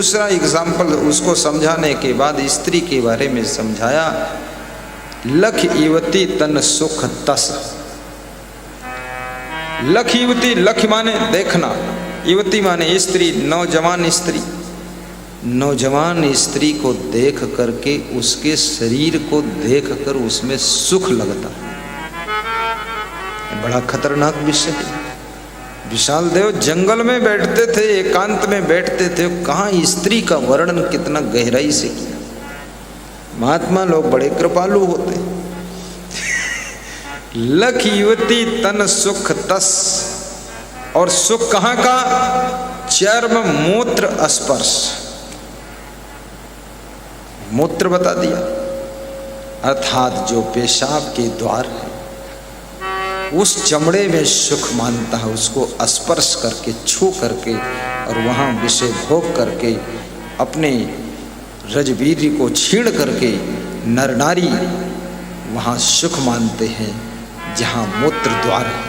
दूसरा एग्जाम्पल उसको समझाने के बाद स्त्री के बारे में समझाया, लख युवती तन सुख तस। लख युवती, लख माने देखना, युवती माने स्त्री, नौजवान स्त्री। नौजवान स्त्री को देख करके उसके शरीर को देख कर उसमें सुख लगता है। बड़ा खतरनाक विषय है। विशाल देव जंगल में बैठते थे, एकांत में बैठते थे, कहाँ स्त्री का वर्णन कितना गहराई से किया। महात्मा लोग बड़े कृपालु होते। लख युवती तन सुख तस, और सुख कहाँ का? चर्म मूत्र स्पर्श। मूत्र बता दिया, अर्थात जो पेशाब के द्वार है उस चमड़े में सुख मानता है, उसको स्पर्श करके, छू करके और वहाँ विषय भोग करके अपने रजवीर को छीण करके नर नारी वहाँ सुख मानते हैं जहाँ मूत्र द्वार है।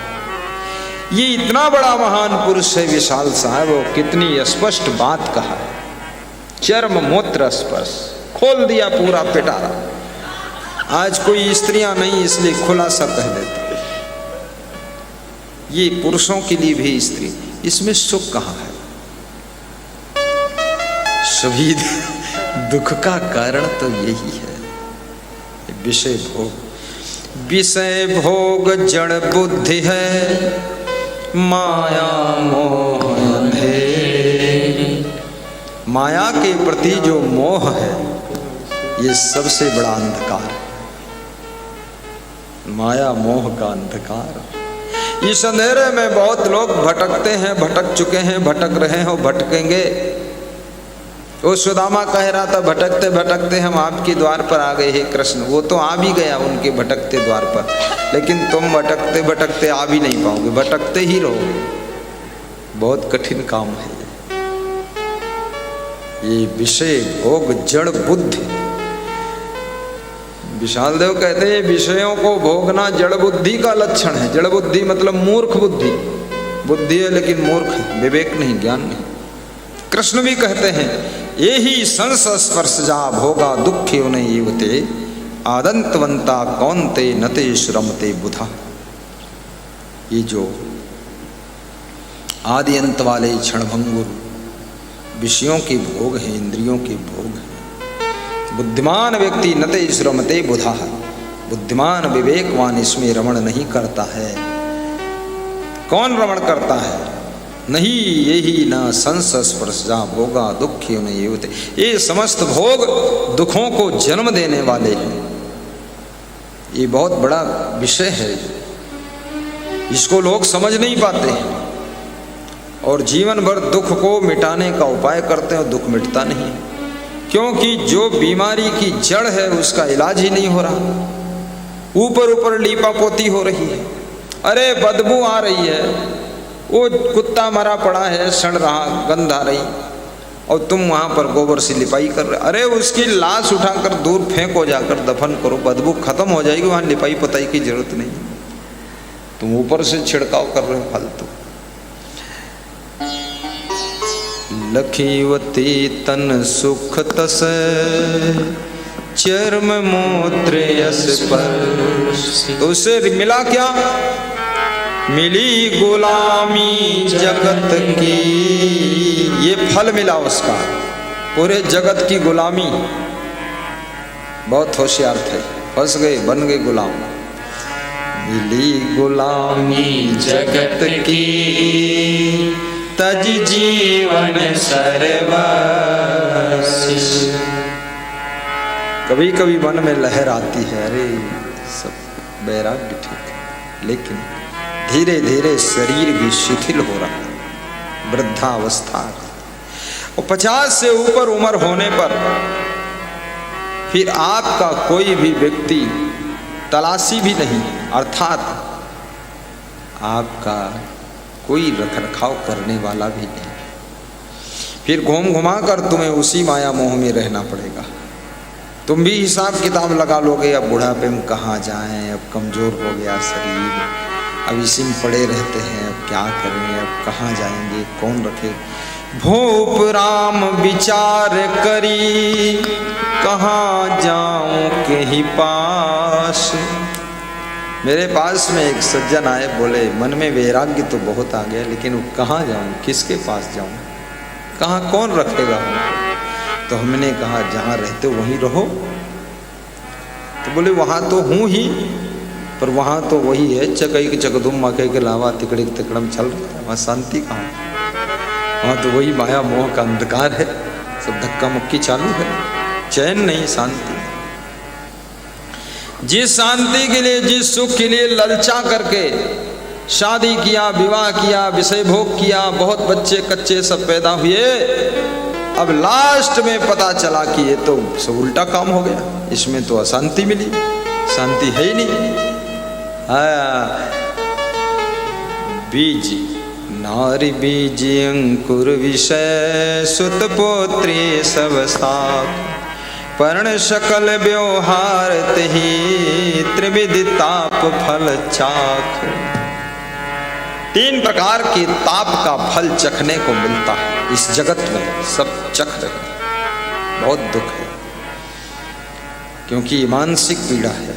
ये इतना बड़ा महान पुरुष है विशाल साहब, वो कितनी स्पष्ट बात कहा है। चर्म मूत्र स्पर्श, खोल दिया पूरा पिटारा। आज कोई स्त्रियां नहीं इसलिए खुलासा कह देता, ये पुरुषों के लिए भी स्त्री, इसमें सुख कहाँ है? सभी दुख का कारण तो यही है, विषय भोग। विषय भोग जड़ बुद्धि है, माया मोह है। माया के प्रति जो मोह है ये सबसे बड़ा अंधकार है। माया मोह का अंधकार। इस अंधेरे में बहुत लोग भटकते हैं, भटक चुके हैं, भटक रहे हैं और भटकेंगे। वो सुदामा कह रहा था, भटकते भटकते हम आपके द्वार पर आ गए हे कृष्ण। वो तो आ भी गया उनके भटकते द्वार पर, लेकिन तुम भटकते भटकते आ भी नहीं पाओगे, भटकते ही रहोगे। बहुत कठिन काम है ये विषय भोग जड़ बुद्धि। विशाल देव कहते हैं विषयों को भोगना जड़ बुद्धि का लक्षण है। जड़ बुद्धि मतलब मूर्ख बुद्धि। बुद्धि है लेकिन मूर्ख है, विवेक नहीं, ज्ञान नहीं। कृष्ण भी कहते हैं, ये ही संस स्पर्श जा भोगा दुखे उन्हें युवते, आदंतवंता कौनते नते श्रमते बुधा। ये जो आदि अंत वाले क्षणभंगुर विषयों के भोग हैं, इंद्रियों के भोग हैं, बुद्धिमान व्यक्ति नते श्रमते बुधा, बुद्धिमान विवेकवान इसमें रमण नहीं करता है। कौन रमण करता है? नहीं यही न संस स्पर्शा भोगा दुखी उन्हें युवते। ये समस्त भोग दुखों को जन्म देने वाले हैं। ये बहुत बड़ा विषय है, इसको लोग समझ नहीं पाते हैं और जीवन भर दुख को मिटाने का उपाय करते हैं और दुख मिटता नहीं है, क्योंकि जो बीमारी की जड़ है उसका इलाज ही नहीं हो रहा। ऊपर ऊपर लीपापोती हो रही है। अरे बदबू आ रही है, वो कुत्ता मरा पड़ा है, सड़ रहा, गंध आ रही, और तुम वहाँ पर गोबर से लिपाई कर रहे। अरे उसकी लाश उठाकर दूर फेंको, जाकर दफन करो, बदबू खत्म हो जाएगी, वहाँ लिपाई पोताई की जरूरत नहीं। तुम ऊपर से छिड़काव कर रहे हो फालतू। लखीवती तन सुख तस, चर्म मूत्र स्पर्श। तो उससे मिला क्या? मिली गुलामी जगत की। ये फल मिला उसका, पूरे जगत की गुलामी। बहुत होशियार थे, फंस गए, बन गए गुलाम। मिली गुलामी जगत की, तज जीवन सर्वस्व। कभी कभी मन में लहर आती है, अरे सब वैराग्य ठीक है, लेकिन धीरे धीरे शरीर भी शिथिल हो रहा है, वृद्धावस्था। और 50 से ऊपर उम्र होने पर फिर आपका कोई भी व्यक्ति तलाशी भी नहीं, अर्थात आपका कोई रखरखाव करने वाला भी नहीं। फिर घूम घुमा कर तुम्हें उसी माया मोह में रहना पड़ेगा। तुम भी हिसाब किताब लगा लोगे, अब बुढ़ापे में कहाँ जाएं, अब कमज़ोर हो गया शरीर, अब इसी में पड़े रहते हैं, अब क्या करें, अब कहाँ जाएंगे, कौन रखे। भूप राम विचार करी, कहाँ जाऊं के ही पास। मेरे पास में एक सज्जन आए, बोले मन में वैराग्य तो बहुत आ गया, लेकिन वो कहाँ जाऊं, किसके पास जाऊं, कहाँ कौन रखेगा। तो हमने कहा जहाँ रहते हो वहीं रहो। तो बोले वहाँ तो हूँ ही, पर वहाँ तो वही है चकई के चकदुम मकई के लावा तिकड़े तिकड़म चल रहा है, वहाँ शांति कहाँ। वहाँ तो वही माया मोह का अंधकार है, सब धक्का मुक्की चालू है, चैन नहीं शांति। जिस शांति के लिए, जिस सुख के लिए ललचा करके शादी किया, विवाह किया, विषय भोग किया, बहुत बच्चे कच्चे सब पैदा हुए, अब लास्ट में पता चला कि ये तो सब उल्टा काम हो गया, इसमें तो अशांति मिली, शांति है ही नहीं। बीज नारी बीज अंकुर विषय, सुत पोत्री सब साख, पर्ण सकल व्यवहार तही, त्रिविध ताप फल चाख। 3 प्रकार के ताप का फल चखने को मिलता है इस जगत में, सब चख रहे, बहुत दुख है, क्योंकि मानसिक पीड़ा है।